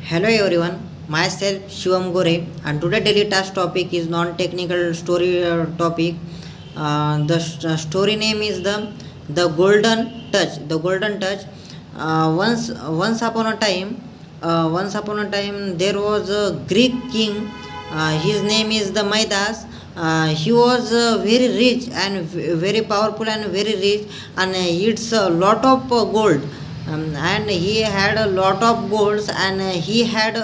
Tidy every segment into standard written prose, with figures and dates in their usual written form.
Hello everyone, myself Shivam Gore, and today daily task topic is non-technical story topic. The story name is the Golden Touch. The Golden Touch. Once upon a time, there was a Greek king. His name is the Midas. He was very rich and very powerful and very rich, and it's a lot of gold. And he had a lot of golds, and he had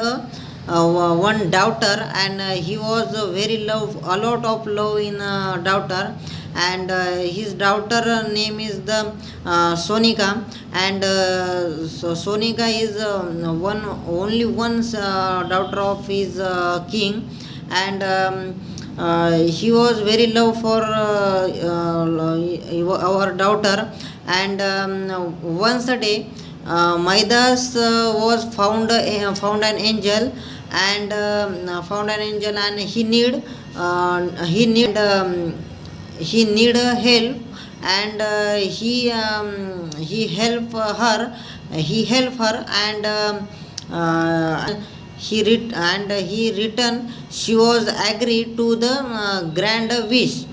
one daughter, and he was very love a lot of love in daughter, and his daughter name is the Sonika, and so Sonika is one only one daughter of his king, and he was very love for our daughter, and once a day Midas was found an angel, and he need help, and he help her, and he returned. She was agreed to the grand wish.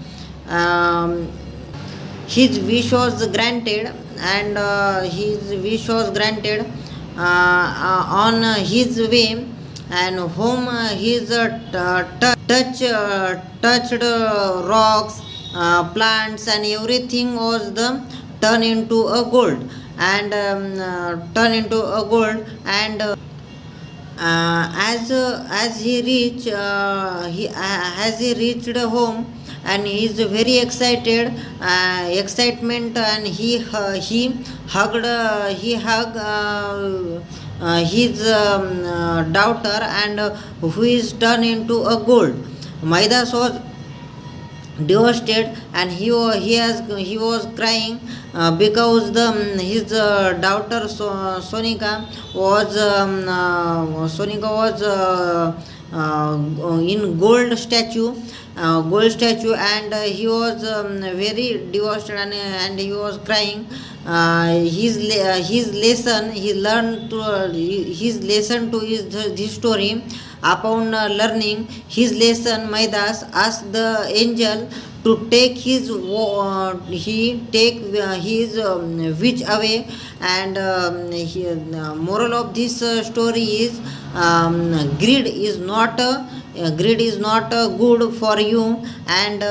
um, his wish was granted, and on his way and home. His touched rocks, plants, and everything was the turn into a gold, and as he reached home, and he is very excitement, and he hugged his daughter, and who is turned into a gold. Midas was devastated, and he was crying because his daughter Sonika was in gold statue, and he was very devastated, and he was crying. His lesson he learned to his lesson to his this story. Upon learning his lesson, Midas asked the angel to take his witch away, and moral of this story is, greed is not good for you, and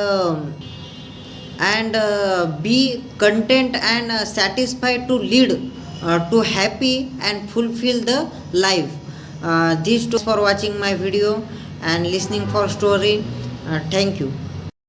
be content and satisfied to lead to happy and fulfill the life. These two for watching my video and listening for story. Thank you.